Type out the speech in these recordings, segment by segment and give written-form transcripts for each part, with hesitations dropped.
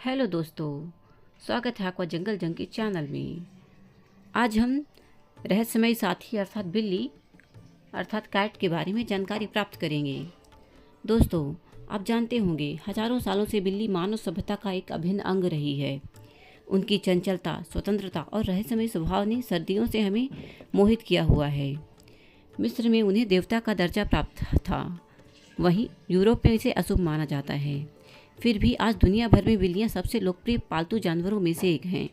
Hello दोस्तों, स्वागत है आपका जंगल जंकी चैनल में। आज हम रहस्यमय साथी अर्थात बिल्ली अर्थात कैट के बारे में जानकारी प्राप्त करेंगे। दोस्तों, आप जानते होंगे हजारों सालों से बिल्ली मानव सभ्यता का एक अभिन्न अंग रही है। उनकी चंचलता, स्वतंत्रता और रहस्यमय स्वभाव ने सदियों से हमें मोहित किया हुआ है। मिस्र में उन्हें देवता का दर्जा प्राप्त था, वहीं यूरोप में इसे अशुभ माना जाता है। फिर भी आज दुनिया भर में बिल्लियां सबसे लोकप्रिय पालतू जानवरों में से एक हैं।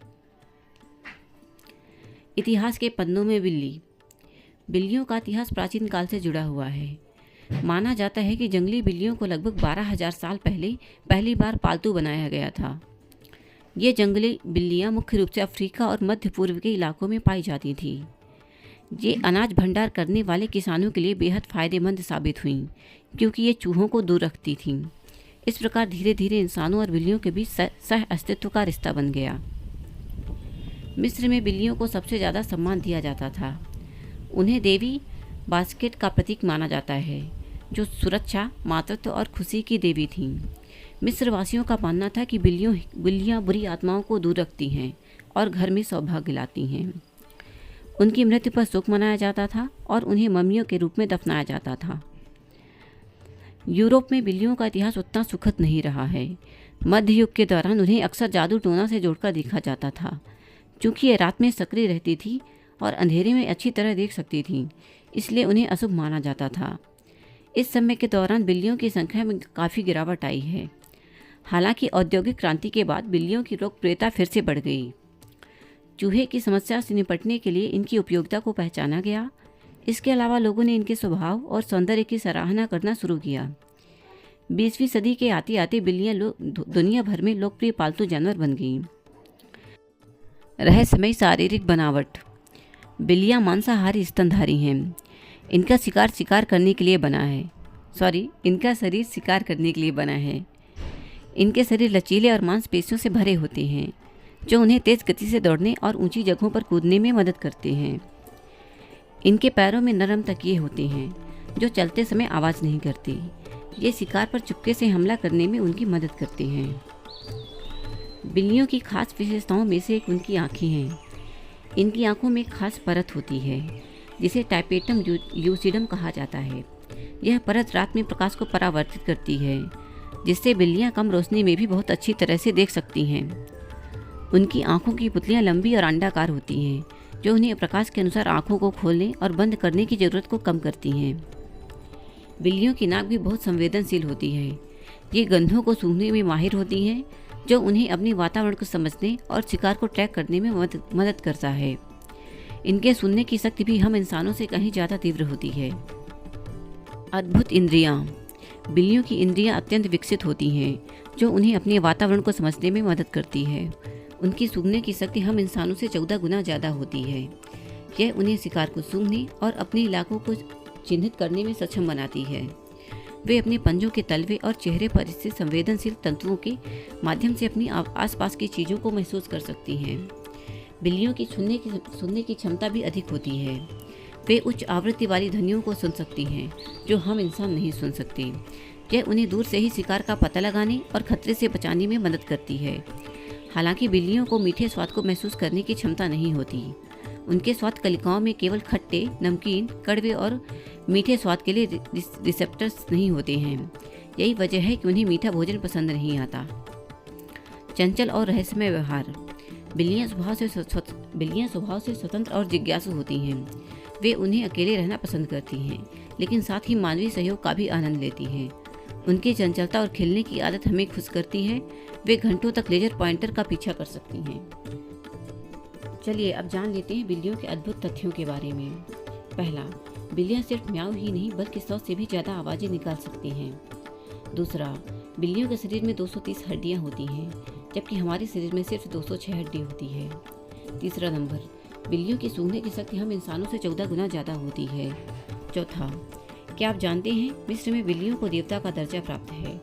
इतिहास के पन्नों में बिल्लियों का इतिहास प्राचीन काल से जुड़ा हुआ है। माना जाता है कि जंगली बिल्लियों को लगभग 12,000 साल पहले पहली बार पालतू बनाया गया था। ये जंगली बिल्लियां मुख्य रूप से अफ्रीका और मध्य पूर्व के इलाकों में पाई जाती थीं। ये अनाज भंडार करने वाले किसानों के लिए बेहद फायदेमंद साबित हुईं, क्योंकि ये चूहों को दूर रखती थीं। इस प्रकार धीरे धीरे इंसानों और बिल्लियों के बीच सह अस्तित्व का रिश्ता बन गया। मिस्र में बिल्लियों को सबसे ज़्यादा सम्मान दिया जाता था। उन्हें देवी बास्केट का प्रतीक माना जाता है, जो सुरक्षा, मातृत्व और खुशी की देवी थीं। मिस्र वासियों का मानना था कि बिल्लियाँ बुरी आत्माओं को दूर रखती हैं और घर में सौभाग्य लाती हैं। उनकी मृत्यु पर शोक मनाया जाता था और उन्हें मम्मियों के रूप में दफनाया जाता था। यूरोप में बिल्लियों का इतिहास उतना सुखद नहीं रहा है। मध्य युग के दौरान उन्हें अक्सर जादू टोना से जोड़कर देखा जाता था। चूँकि ये रात में सक्रिय रहती थी और अंधेरे में अच्छी तरह देख सकती थीं, इसलिए उन्हें अशुभ माना जाता था। इस समय के दौरान बिल्लियों की संख्या में काफ़ी गिरावट आई है। हालांकि औद्योगिक क्रांति के बाद बिल्लियों की लोकप्रियता फिर से बढ़ गई। चूहे की समस्या से निपटने के लिए इनकी उपयोगिता को पहचाना गया। इसके अलावा लोगों ने इनके स्वभाव और सौंदर्य की सराहना करना शुरू किया। 20वीं सदी के आते आते बिल्लियां दुनिया भर में लोकप्रिय पालतू जानवर बन गईं। रहस्यमय शारीरिक बनावट। बिल्लियां मांसाहारी स्तनधारी हैं। इनका शिकार करने के लिए बना है। इनका शरीर शिकार करने के लिए बना है। इनके शरीर लचीले और मांसपेशियों से भरे होते हैं, जो उन्हें तेज गति से दौड़ने और ऊंची जगहों पर कूदने में मदद करते हैं। इनके पैरों में नरम तकिए होते हैं, जो चलते समय आवाज़ नहीं करती। ये शिकार पर चुपके से हमला करने में उनकी मदद करते हैं। बिल्लियों की खास विशेषताओं में से एक उनकी आँखें हैं। इनकी आँखों में खास परत होती है, जिसे टाइपेटम ल्यूसिडम कहा जाता है। यह परत रात में प्रकाश को परावर्तित करती है, जिससे बिल्लियाँ कम रोशनी में भी बहुत अच्छी तरह से देख सकती हैं। उनकी आँखों की पुतलियाँ लंबी और अंडाकार होती हैं, जो उन्हें प्रकाश के अनुसार आँखों को खोलने और बंद करने की ज़रूरत को कम करती हैं। बिल्लियों की नाक भी बहुत संवेदनशील होती है। ये गंधों को सूंघने में माहिर होती हैं, जो उन्हें अपने वातावरण को समझने और शिकार को ट्रैक करने में मदद करता है। इनके सुनने की शक्ति भी हम इंसानों से कहीं ज़्यादा तीव्र होती है। अद्भुत इंद्रियाँ। बिल्लियों की इंद्रियाँ अत्यंत विकसित होती हैं, जो उन्हें अपने वातावरण को समझने में मदद करती है। उनकी सूंघने की शक्ति हम इंसानों से 14 गुना ज़्यादा होती है। यह उन्हें शिकार को सूंघने और अपने इलाकों को चिन्हित करने में सक्षम बनाती है। वे अपने पंजों के तलवे और चेहरे पर स्थित संवेदनशील तंतुओं के माध्यम से अपनी आसपास की चीज़ों को महसूस कर सकती हैं। बिल्लियों की सुनने की क्षमता भी अधिक होती है। वे उच्च आवृत्ति वाली ध्वनियों को सुन सकती हैं, जो हम इंसान नहीं सुन सकते। यह उन्हें दूर से ही शिकार का पता लगाने और खतरे से बचाने में मदद करती है। हालांकि बिल्लियों को मीठे स्वाद को महसूस करने की क्षमता नहीं होती। उनके स्वाद कलिकाओं में केवल खट्टे, नमकीन, कड़वे और मीठे स्वाद के लिए रिसेप्टर्स नहीं होते हैं। यही वजह है कि उन्हें मीठा भोजन पसंद नहीं आता। चंचल और रहस्यमय व्यवहार। बिल्लियां स्वभाव से स्वतंत्र और जिज्ञासु होती हैं। वे उन्हें अकेले रहना पसंद करती हैं, लेकिन साथ ही मानवीय सहयोग का भी आनंद लेती हैं। उनकी चंचलता और खेलने की आदत हमें खुश करती है। वे घंटों तक लेजर पॉइंटर का पीछा कर सकती हैं। चलिए अब जान लेते हैं बिल्लियों के अद्भुत तथ्यों के बारे में। पहला, बिल्लियां सिर्फ म्याऊ ही नहीं बल्कि 100 से भी ज़्यादा आवाज़ें निकाल सकती हैं। दूसरा, बिल्लियों के शरीर में 230 हड्डियां होती हैं, जबकि हमारे शरीर में सिर्फ 206 हड्डी होती है। तीसरा नंबर, बिल्लियों की सूंघने की शक्ति हम इंसानों से 14 गुना ज़्यादा होती है। चौथा, क्या आप जानते हैं मिस्र में बिल्लियों को देवता का दर्जा प्राप्त है।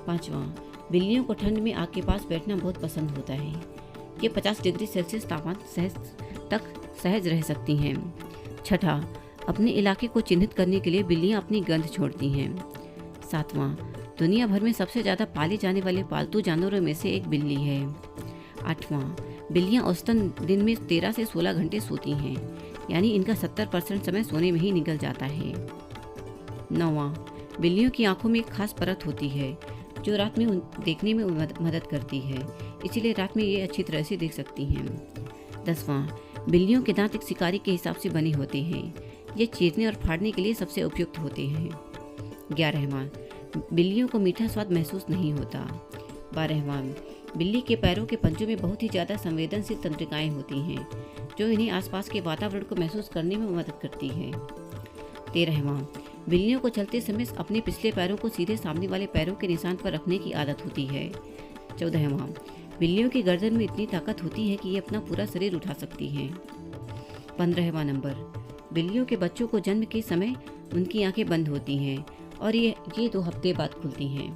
पाँचवां, बिल्लियों को ठंड में आग के पास बैठना बहुत पसंद होता है। ये 50 डिग्री सेल्सियस तापमान तक सहज रह सकती हैं। छठा, अपने इलाके को चिन्हित करने के लिए बिल्लियां अपनी गंध छोड़ती हैं। सातवां, दुनिया भर में सबसे ज़्यादा पाले जाने वाले पालतू जानवरों में से एक बिल्ली है। 8वां, बिल्लियाँ औसतन दिन में 13 से 16 घंटे सोती हैं, यानी इनका 70% समय सोने में ही निकल जाता है। 9वां, बिल्लियों की आंखों में एक खास परत होती है जो रात में देखने में मदद करती है, इसीलिए रात में ये अच्छी तरह से देख सकती हैं। 10वां, बिल्लियों के दांत एक शिकारी के हिसाब से बने होते हैं, ये चीरने और फाड़ने के लिए सबसे उपयुक्त होते हैं। 11वां, बिल्लियों को मीठा स्वाद महसूस नहीं होता। 12वां, बिल्ली के पैरों के पंजों में बहुत ही ज़्यादा संवेदनशील तंत्रिकाएं होती हैं जो इन्हें आसपास के वातावरण को महसूस करने में मदद करती है। 13वां, बिल्लियों को चलते समय अपने पिछले पैरों को सीधे सामने वाले पैरों के निशान पर रखने की आदत होती है। 14वां, बिल्लियों की गर्दन में इतनी ताकत होती है कि ये अपना पूरा शरीर उठा सकती हैं। 15वां नंबर, बिल्लियों के बच्चों को जन्म के समय उनकी आंखें बंद होती हैं और ये 2 हफ्ते बाद खुलती हैं।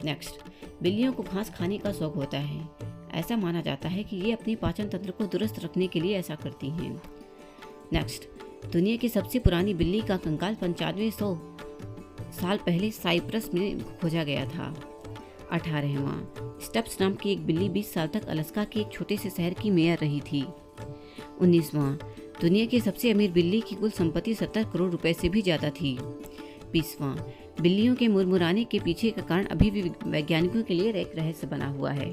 नेक्स्ट, बिल्लियों को घास खाने का शौक होता है। ऐसा माना जाता है कि ये अपने पाचन तंत्र को दुरुस्त रखने के लिए ऐसा करती हैं। नेक्स्ट, दुनिया की सबसे पुरानी बिल्ली का कंकाल 9500 साल पहले साइप्रस में खोजा गया था। 18वां, स्टप्स नाम की एक बिल्ली 20 साल तक अलास्का के एक छोटे से शहर की मेयर रही थी। 19वां, दुनिया की सबसे अमीर बिल्ली की कुल संपत्ति 70 करोड़ रुपए से भी ज़्यादा थी। 20वां, बिल्लियों के मुरमुराने के पीछे का कारण अभी भी वैज्ञानिकों के लिए एक रहस्य बना हुआ है।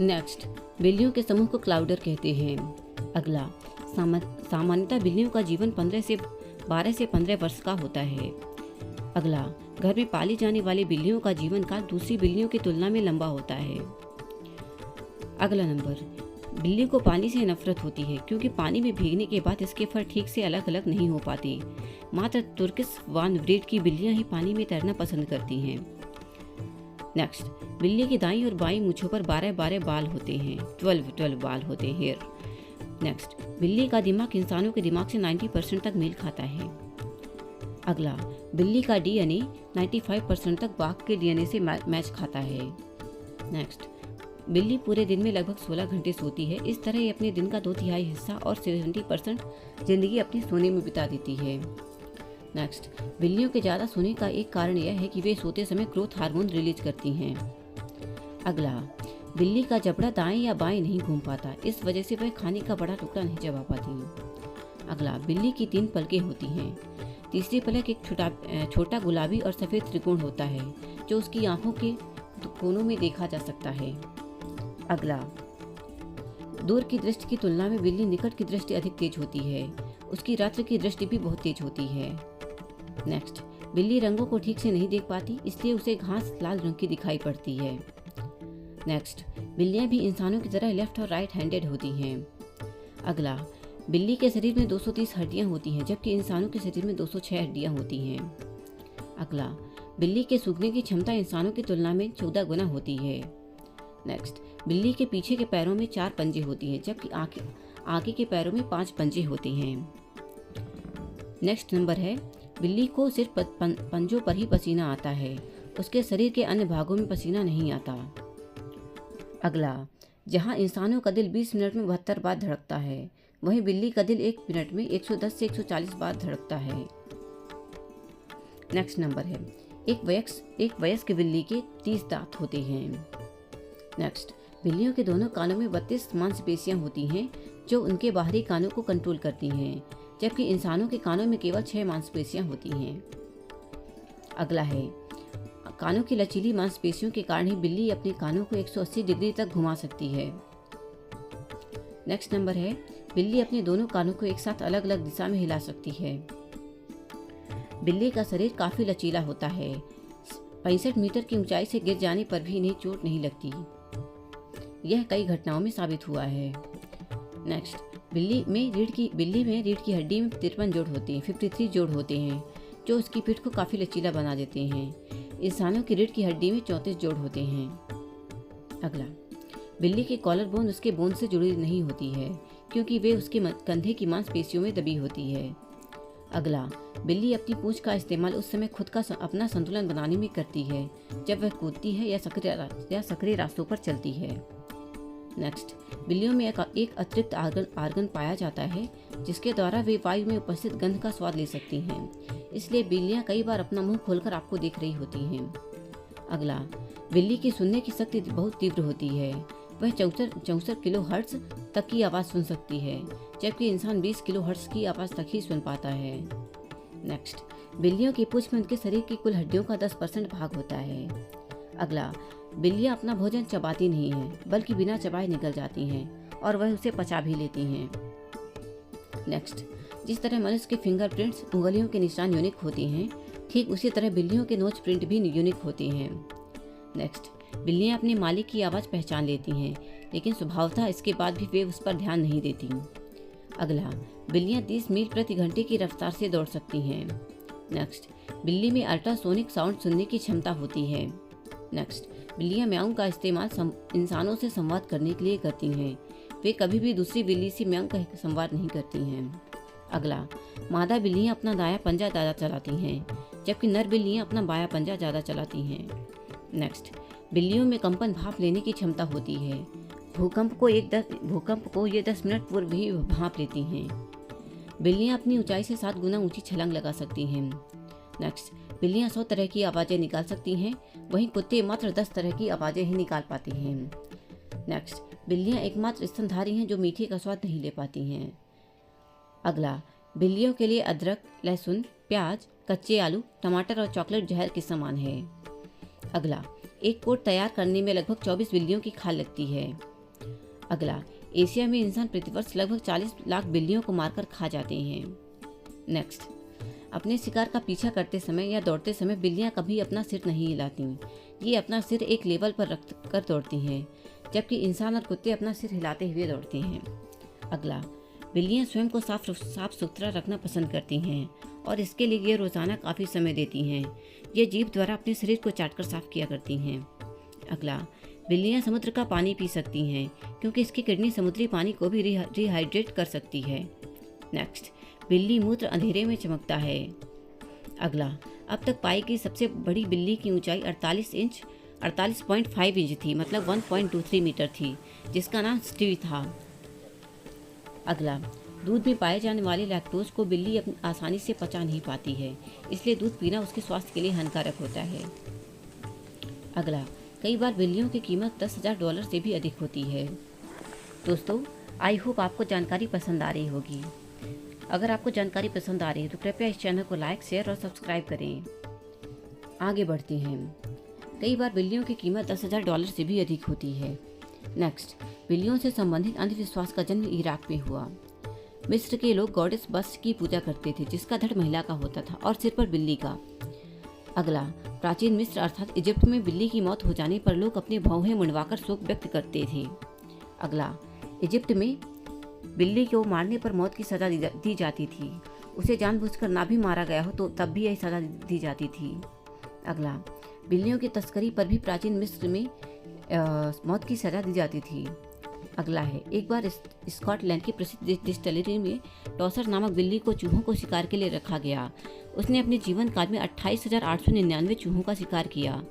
नेक्स्ट, बिल्लियों के समूह को क्लाउडर कहते हैं। अगला, सामान्यतः बिल्लियों का जीवन 12 से 15 वर्ष का होता है। अगला, घर में पाली जाने वाली बिल्लियों का जीवन काल दूसरी बिल्लियों की तुलना में लंबा होता है। अगला नंबर, बिल्ली को पानी से नफरत होती है क्योंकि पानी में भीगने के बाद इसके फर ठीक से अलग अलग नहीं हो पाते। मात्र तुर्किश वान ब्रीड की बिल्लियां ही पानी में तैरना पसंद करती हैं। नेक्स्ट, बिल्ली की दाईं और बाईं मूंछों पर 12 बाल होते हैं, 12 बाल होते हैं हेयर। नेक्स्ट, बिल्ली का दिमाग इंसानों के दिमाग से 90% तक मेल खाता है। अगला, बिल्ली का डीएनए 95% तक बाघ के डीएनए से मैच खाता है। नेक्स्ट, बिल्ली पूरे दिन में लगभग 16 घंटे सोती है। इस तरह ये अपने दिन का 2/3 हिस्सा और 70% जिंदगी अपने सोने में बिता देती है। नेक्स्ट, बिल्लियों के ज़्यादा सोने का एक कारण यह है कि वे सोते समय ग्रोथ हार्मोन रिलीज करती हैं। अगला, बिल्ली का जबड़ा दाएं या बाएं नहीं घूम पाता, इस वजह से वह खाने का बड़ा टुकड़ा नहीं चबा पाती। अगला, बिल्ली की 3 पलकें होती हैं। तीसरी पलक एक छोटा गुलाबी और सफ़ेद त्रिकोण होता है जो उसकी आंखों के कोनों में देखा जा सकता है। अगला, दूर की दृष्टि की तुलना में बिल्ली निकट की दृष्टि अधिक तेज होती है। उसकी रात्रि की दृष्टि भी बहुत तेज होती है। नेक्स्ट, बिल्ली रंगों को ठीक से नहीं देख पाती, इसलिए उसे घास लाल रंग की दिखाई पड़ती है। नेक्स्ट, बिल्लियां भी इंसानों की तरह लेफ्ट और राइट हैंडेड होती हैं। अगला, बिल्ली के शरीर में 230 हड्डियां होती हैं जबकि इंसानों के शरीर में 206 हड्डियां होती हैं। अगला, बिल्ली के सूंघने की क्षमता इंसानों की तुलना में 14 गुना होती है। नेक्स्ट, बिल्ली के पीछे के पैरों में 4 पंजे होती हैं जबकि आगे के पैरों में 5 पंजे होते हैं। नेक्स्ट नंबर है, बिल्ली को सिर्फ पंजों पर ही पसीना आता है, उसके शरीर के अन्य भागों में पसीना नहीं आता। अगला, जहां इंसानों का दिल 20 मिनट में 72 बार धड़कता है, वहीं बिल्ली का दिल 1 मिनट में 110 से 140 बार धड़कता है। नेक्स्ट नंबर है, एक वयस्क बिल्ली के 30 दांत होते हैं। नेक्स्ट, बिल्लियों के दोनों कानों में 32 मांसपेशियां होती हैं जो उनके बाहरी कानों को कंट्रोल करती हैं, जबकि इंसानों के कानों में केवल 6 मांसपेशियां होती हैं। अगला है, कानों की लचीली मांसपेशियों के कारण ही बिल्ली अपने कानों को 180 डिग्री तक घुमा सकती है। नेक्स्ट नंबर है, बिल्ली अपने दोनों कानों को एक साथ अलग अलग दिशा में हिला सकती है। बिल्ली का शरीर काफ़ी लचीला होता है। 65 मीटर की ऊंचाई से गिर जाने पर भी इन्हें चोट नहीं लगती। यह कई घटनाओं में साबित हुआ है। नेक्स्ट, बिल्ली में रीढ़ की हड्डी में 53 जोड़ होते हैं, 53 जोड़ होते हैं जो उसकी पीठ को काफ़ी लचीला बना देते हैं। इंसानों की रीढ़ की हड्डी में 34 जोड़ होते हैं। अगला, बिल्ली की कॉलर बोन उसके बोन से जुड़ी नहीं होती है क्योंकि वे उसके कंधे की मांसपेशियों में दबी होती है। अगला, बिल्ली अपनी पूंछ का इस्तेमाल उस समय खुद का अपना संतुलन बनाने में करती है जब वह कूदती है या सक्रिय रास्तों पर चलती है। नेक्स्ट, बिल्लियों में एक अतिरिक्त आर्गन पाया जाता है जिसके द्वारा वे वायु में उपस्थित गंध का स्वाद ले सकती हैं। इसलिए बिल्लियाँ कई बार अपना मुंह खोलकर आपको देख रही होती हैं। अगला, बिल्ली की सुनने की शक्ति बहुत तीव्र होती है। वह 64 किलो हर्ट्ज तक की आवाज़ सुन सकती है, जबकि इंसान 20 किलो हर्ट्ज की आवाज़ तक ही सुन पाता है। नेक्स्ट, बिल्लियों की पूंछ में उनके शरीर की कुल हड्डियों का 10% भाग होता है। अगला, बिल्लियाँ अपना भोजन चबाती नहीं हैं, बल्कि बिना चबाए निकल जाती हैं और वह उसे पचा भी लेती हैं। नेक्स्ट, जिस तरह मनुष्य के फिंगरप्रिंट्स उंगलियों के निशान यूनिक होते हैं, ठीक उसी तरह बिल्लियों के नोच प्रिंट भी यूनिक होते हैं। नेक्स्ट, बिल्लियाँ अपने मालिक की आवाज़ पहचान लेती हैं, लेकिन स्वभावतः इसके बाद भी वे उस पर ध्यान नहीं देती। अगला, बिल्लियाँ 30 मील प्रति घंटे की रफ्तार से दौड़ सकती हैं। नेक्स्ट, बिल्ली में अल्ट्रासोनिक साउंड सुनने की क्षमता होती है। नेक्स्ट, बिल्लियाँ म्याऊं का इस्तेमाल इंसानों से संवाद करने के लिए करती हैं। वे कभी भी दूसरी बिल्ली से म्याऊं का संवाद नहीं करती हैं। अगला, मादा बिल्लियाँ अपना दायां पंजा ज़्यादा चलाती हैं, जबकि नर बिल्लियाँ अपना बायां पंजा ज़्यादा चलाती हैं। नेक्स्ट, बिल्लियों में कंपन भाप लेने की क्षमता होती है। भूकंप को ये 10 मिनट पूर्व ही भाप लेती हैं। बिल्लियाँ अपनी ऊंचाई से 7 गुना ऊंची छलांग लगा सकती हैं। नेक्स्ट, बिल्लियाँ 100 तरह की आवाज़ें निकाल सकती हैं, वहीं कुत्ते मात्र 10 तरह की आवाज़ें ही निकाल पाती हैं। नेक्स्ट, बिल्लियाँ एकमात्र स्तनधारी हैं जो मीठे का स्वाद नहीं ले पाती हैं। अगला, बिल्लियों के लिए अदरक, लहसुन, प्याज, कच्चे आलू, टमाटर और चॉकलेट जहर के समान है। अगला, एक कोट तैयार करने में लगभग 24 बिल्लियों की खाल लगती है। अगला, एशिया में इंसान प्रतिवर्ष लगभग 40 लाख बिल्लियों को मारकर खा जाते हैं। नेक्स्ट, अपने शिकार का पीछा करते समय या दौड़ते समय बिल्लियां कभी अपना सिर नहीं हिलाती। ये अपना सिर एक लेवल पर रख कर दौड़ती हैं, जबकि इंसान और कुत्ते अपना सिर हिलाते हुए दौड़ते हैं। अगला, बिल्लियां स्वयं को साफ सुथरा रखना पसंद करती हैं और इसके लिए ये रोज़ाना काफ़ी समय देती हैं। ये जीभ द्वारा अपने शरीर को चाटकर साफ किया करती हैं। अगला, बिल्लियां समुद्र का पानी पी सकती हैं क्योंकि इसकी किडनी समुद्री पानी को भी रिहाइड्रेट कर सकती है। नेक्स्ट, बिल्ली मूत्र अंधेरे में चमकता है। अगला, अब तक पाई गई सबसे बड़ी बिल्ली की ऊंचाई 48.5 इंच थी, मतलब 1.23 मीटर थी, जिसका नाम स्टीव था। अगला, दूध में पाए जाने वाले लैक्टोज को बिल्ली आसानी से पचा नहीं पाती है, इसलिए दूध पीना उसके स्वास्थ्य के लिए हानिकारक होता है। अगला, कई बार बिल्लियों की कीमत $10,000 से भी अधिक होती है। दोस्तों, आई होप आपको जानकारी पसंद आ रही होगी। अगर आपको जानकारी पसंद आ रही है तो कृपया इस चैनल को लाइक, शेयर और सब्सक्राइब करें। आगे बढ़ते हैं। कई बार बिल्लियों की कीमत $10,000 से भी अधिक होती है। नेक्स्ट, बिल्लियों से संबंधित अंधविश्वास का जन्म इराक में हुआ। मिस्र के लोग गॉडेस बस्ट की पूजा करते थे, जिसका धड़ महिला का होता था और सिर पर बिल्ली का। अगला, प्राचीन मिस्र अर्थात इजिप्ट में बिल्ली की मौत हो जाने पर लोग अपने भौहें मुंडवाकर शोक व्यक्त करते थे। अगला, इजिप्ट में बिल्ली को मारने पर मौत की सज़ा दी जाती थी। उसे जानबूझकर ना भी मारा गया हो तो तब भी यही सज़ा दी जाती थी। अगला, बिल्लियों की तस्करी पर भी प्राचीन मिस्र में मौत की सज़ा दी जाती थी। अगला है, एक बार स्कॉटलैंड की प्रसिद्ध डिस्टिलरी में टॉसर नामक बिल्ली को चूहों को शिकार के लिए रखा गया। उसने अपने जीवन काल में 28,899 चूहों का शिकार किया।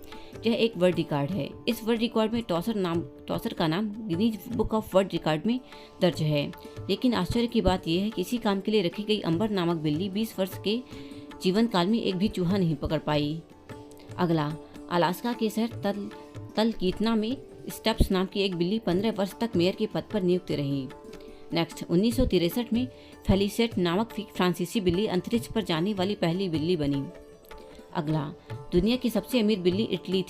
यह एक वर्ल्ड रिकॉर्ड है। इस वर्ल्ड रिकॉर्ड में टॉसर का नाम Guinness book of world record में दर्ज है। लेकिन आश्चर्य की बात यह है कि इसी काम के लिए रखी गई अंबर नामक बिल्ली 20 वर्ष के जीवन काल में एक भी चूहा नहीं पकड़ पाई। अगला, अलास्का के शहर तलकीतना में स्टप्स नाम की एक बिल्ली 15 वर्ष तक मेयर के पद पर नियुक्त रही। नेक्स्ट, 1963 में फेलिसेट नामक फ्रांसीसी बिल्ली अंतरिक्ष पर जाने वाली पहली बिल्ली बनी। अगला, दुनिया की सबसे अमीर बिल्ली इटली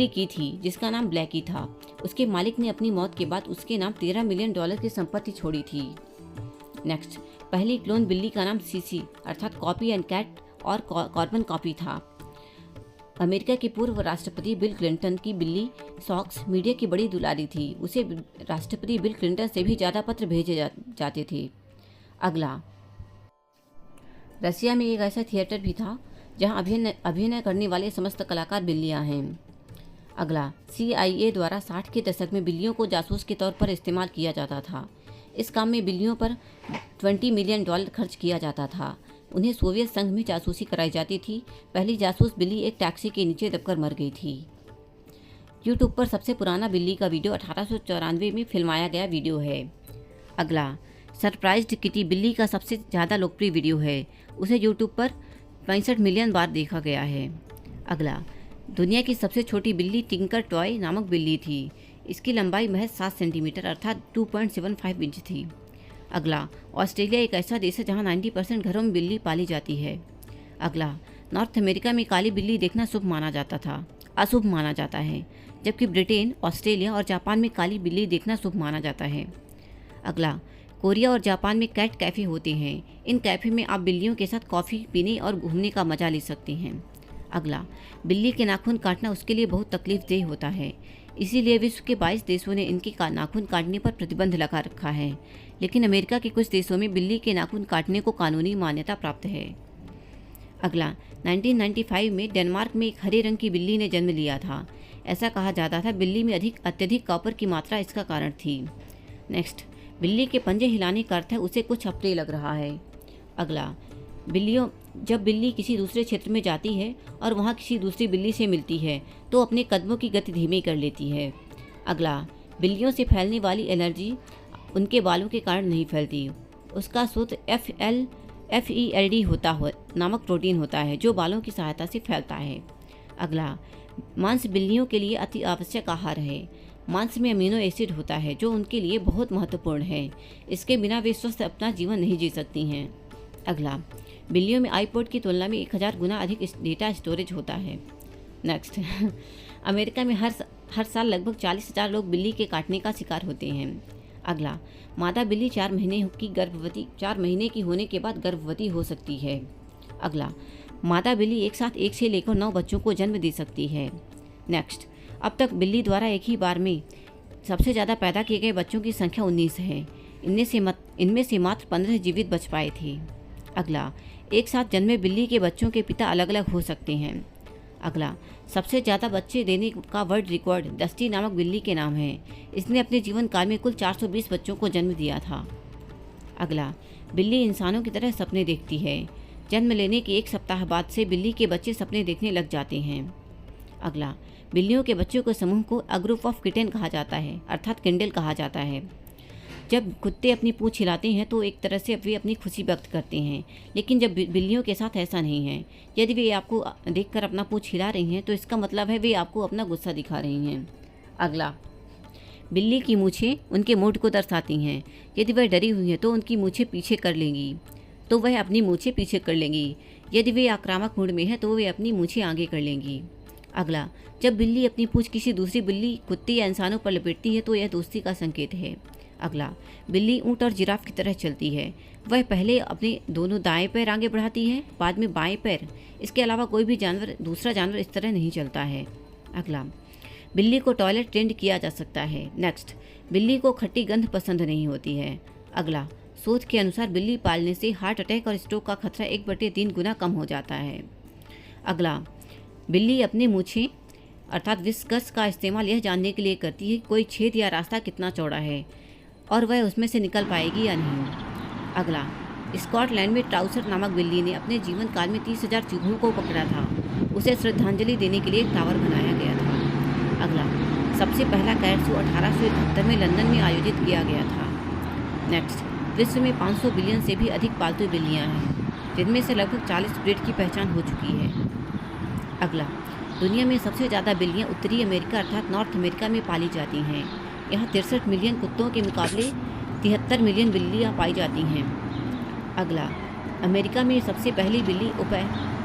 की थी, जिसका नाम ब्लैकी था। उसके मालिक ने अपनी मौत के बाद उसके नाम $13 मिलियन की संपत्ति छोड़ी थी। नेक्स्ट, पहली क्लोन बिल्ली का नाम सीसी अर्थात कॉपी एंड कैट और कॉर्बन कॉपी था। अमेरिका के पूर्व राष्ट्रपति बिल क्लिंटन की बिल्ली सॉक्स मीडिया की बड़ी दुलारी थी। उसे राष्ट्रपति बिल क्लिंटन से भी ज़्यादा पत्र भेजे जाते थे। अगला, रसिया में एक ऐसा थिएटर भी था जहां अभिनय करने वाले समस्त कलाकार बिल्लियां हैं। अगला, CIA द्वारा 60 के दशक में बिल्लियों को जासूस के तौर पर इस्तेमाल किया जाता था। इस काम में बिल्लियों पर $20 मिलियन खर्च किया जाता था। उन्हें सोवियत संघ में जासूसी कराई जाती थी। पहली जासूस बिल्ली एक टैक्सी के नीचे दबकर मर गई थी। यूट्यूब पर सबसे पुराना बिल्ली का वीडियो 1894 में फिल्माया गया वीडियो है। अगला, सरप्राइज्ड किटी बिल्ली का सबसे ज़्यादा लोकप्रिय वीडियो है। उसे यूट्यूब पर 65 मिलियन बार देखा गया है। अगला, दुनिया की सबसे छोटी बिल्ली टिंकर टॉय नामक बिल्ली थी। इसकी लंबाई महज 7 सेंटीमीटर अर्थात 2.75 इंच थी। अगला, ऑस्ट्रेलिया एक ऐसा देश है जहाँ 90% घरों में बिल्ली पाली जाती है। अगला, नॉर्थ अमेरिका में काली बिल्ली देखना अशुभ माना जाता है, जबकि ब्रिटेन, ऑस्ट्रेलिया और जापान में काली बिल्ली देखना शुभ माना जाता है। अगला, कोरिया और जापान में कैट कैफ़े होते हैं। इन कैफ़े में आप बिल्लियों के साथ कॉफ़ी पीने और घूमने का मज़ा ले सकते हैं। अगला, बिल्ली के नाखून काटना उसके लिए बहुत तकलीफदेह होता है, इसीलिए विश्व के 22 देशों ने इनके नाखून काटने पर प्रतिबंध लगा रखा है, लेकिन अमेरिका के कुछ देशों में बिल्ली के नाखून काटने को कानूनी मान्यता प्राप्त है। अगला, 1995 में डेनमार्क में एक हरे रंग की बिल्ली ने जन्म लिया था। ऐसा कहा जाता था बिल्ली में अत्यधिक कॉपर की मात्रा इसका कारण थी। नेक्स्ट, बिल्ली के पंजे हिलाने का अर्थ है उसे कुछ अप्रिय लग रहा है। अगला, जब बिल्ली किसी दूसरे क्षेत्र में जाती है और वहाँ किसी दूसरी बिल्ली से मिलती है तो अपने कदमों की गति धीमी कर लेती है। अगला, बिल्लियों से फैलने वाली एलर्जी उनके बालों के कारण नहीं फैलती। उसका स्रोत FELD नामक प्रोटीन होता है जो बालों की सहायता से फैलता है। अगला, मांस बिल्लियों के लिए अति आवश्यक आहार है। मांस में अमीनो एसिड होता है जो उनके लिए बहुत महत्वपूर्ण है। इसके बिना वे स्वस्थ अपना जीवन नहीं जी सकती हैं। अगला, बिल्लियों में आईपॉड की तुलना में 1000 गुना अधिक डेटा स्टोरेज होता है। नेक्स्ट, अमेरिका में हर साल लगभग 40,000 लोग बिल्ली के काटने का शिकार होते हैं। अगला, मादा बिल्ली 4 महीने की होने के बाद गर्भवती हो सकती है। अगला, मादा बिल्ली एक साथ 1 से लेकर 9 बच्चों को जन्म दे सकती है। नेक्स्ट, अब तक बिल्ली द्वारा एक ही बार में सबसे ज़्यादा पैदा किए गए बच्चों की संख्या 19 है। इनमें से मात्र 15 जीवित बच पाए थे। अगला, एक साथ जन्मे बिल्ली के बच्चों के पिता अलग अलग हो सकते हैं। अगला, सबसे ज़्यादा बच्चे देने का वर्ल्ड रिकॉर्ड डस्टी नामक बिल्ली के नाम है। इसने अपने जीवन काल में कुल 420 बच्चों को जन्म दिया था। अगला, बिल्ली इंसानों की तरह सपने देखती है। जन्म लेने के 1 सप्ताह बाद से बिल्ली के बच्चे सपने देखने लग जाते हैं। अगला, बिल्लियों के बच्चों के समूह को अ ग्रुप ऑफ किटेन कहा जाता है अर्थात किंडल कहा जाता है। जब कुत्ते अपनी पूंछ हिलाते हैं तो एक तरह से वे अपनी खुशी व्यक्त करते हैं, लेकिन जब बिल्लियों के साथ ऐसा नहीं है। यदि वे आपको देखकर अपना पूंछ हिला रही हैं तो इसका मतलब है वे आपको अपना गुस्सा दिखा रही हैं। अगला, बिल्ली की मूछें उनके मूड को दर्शाती हैं। यदि वह डरी हुई है तो उनकी मूछें पीछे कर लेंगी तो वह अपनी मूछें पीछे कर लेंगी। यदि वे आक्रामक मूड में है तो वे अपनी मूछें आगे कर लेंगी। अगला, जब बिल्ली अपनी पूंछ किसी दूसरी बिल्ली, कुत्ते या इंसानों पर लपेटती है तो यह दोस्ती का संकेत है। अगला, बिल्ली ऊंट और जिराफ की तरह चलती है। वह पहले अपने दोनों दाएं पैर आगे बढ़ाती है, बाद में बाएं पैर। इसके अलावा कोई भी दूसरा जानवर इस तरह नहीं चलता है। अगला, बिल्ली को टॉयलेट ट्रेंड किया जा सकता है। नेक्स्ट, बिल्ली को खट्टी गंध पसंद नहीं होती है। अगला, शोध के अनुसार बिल्ली पालने से हार्ट अटैक और स्ट्रोक का खतरा 1/3 गुना कम हो जाता है। अगला, बिल्ली अपने मूछें अर्थात विस्कस का इस्तेमाल यह जानने के लिए करती है कि कोई छेद या रास्ता कितना चौड़ा है और वह उसमें से निकल पाएगी या नहीं। अगला, स्कॉटलैंड में ट्राउसर नामक बिल्ली ने अपने जीवन काल में 30,000 चूहों को पकड़ा था। उसे श्रद्धांजलि देने के लिए एक टावर बनाया गया था। अगला, सबसे पहला कैट शो 1871 में लंदन में आयोजित किया गया था। नेक्स्ट, विश्व में 500 बिलियन से भी अधिक पालतू बिल्लियाँ हैं, जिनमें से लगभग 40 ब्रीड की पहचान हो चुकी है। अगला, दुनिया में सबसे ज़्यादा बिल्लियाँ उत्तरी अमेरिका अर्थात नॉर्थ अमेरिका में पाली जाती हैं। यहाँ 63 मिलियन कुत्तों के मुकाबले 73 मिलियन बिल्लियाँ पाई जाती हैं। अगला, अमेरिका में सबसे पहली बिल्ली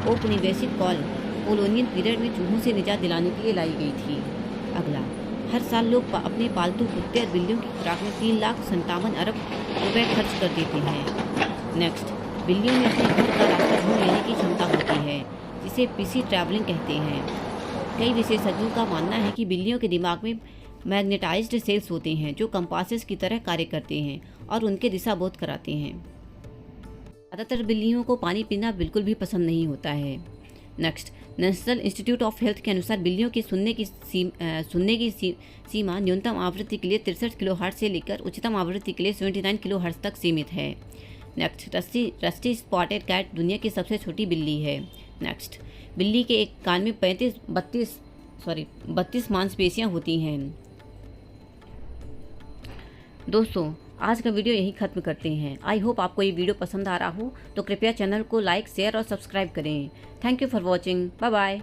औपनिवेशिक कॉलोनियल पीरियड में चूहों से निजात दिलाने के लिए लाई गई थी। अगला, हर साल लोग अपने पालतू कुत्ते और बिल्लियों की खुराक में 3,57 अरब रुपये खर्च कर देते हैं। नेक्स्ट, बिल्लियों में अपने घर का रास्ता ढूंढ लेने की क्षमता होती है, जिसे पीसी ट्रैवलिंग कहते हैं। कई विशेषज्ञों का मानना है कि बिल्लियों के दिमाग में मैग्नेटाइज्ड सेल्स होते हैं जो कंपासेस की तरह कार्य करते हैं और उनके दिशा बोध कराते हैं। ज़्यादातर बिल्लियों को पानी पीना बिल्कुल भी पसंद नहीं होता है। Next, national institute of health के अनुसार बिल्लियों की सुनने की सीमा न्यूनतम आवृत्ति के लिए 63 किलोहर्ट्ज़ से लेकर उच्चतम आवृत्ति के लिए 79 किलोहर्ट्ज़ तक सीमित है। नेक्स्ट, रस्टी स्पॉटेड कैट दुनिया की सबसे छोटी बिल्ली है। नेक्स्ट, बिल्ली के एक कान में 32 मांसपेशियाँ होती हैं। दोस्तों, आज का वीडियो यहीं ख़त्म करते हैं। आई होप आपको ये वीडियो पसंद आ रहा हो तो कृपया चैनल को लाइक, शेयर और सब्सक्राइब करें। Thank you for watching. Bye bye.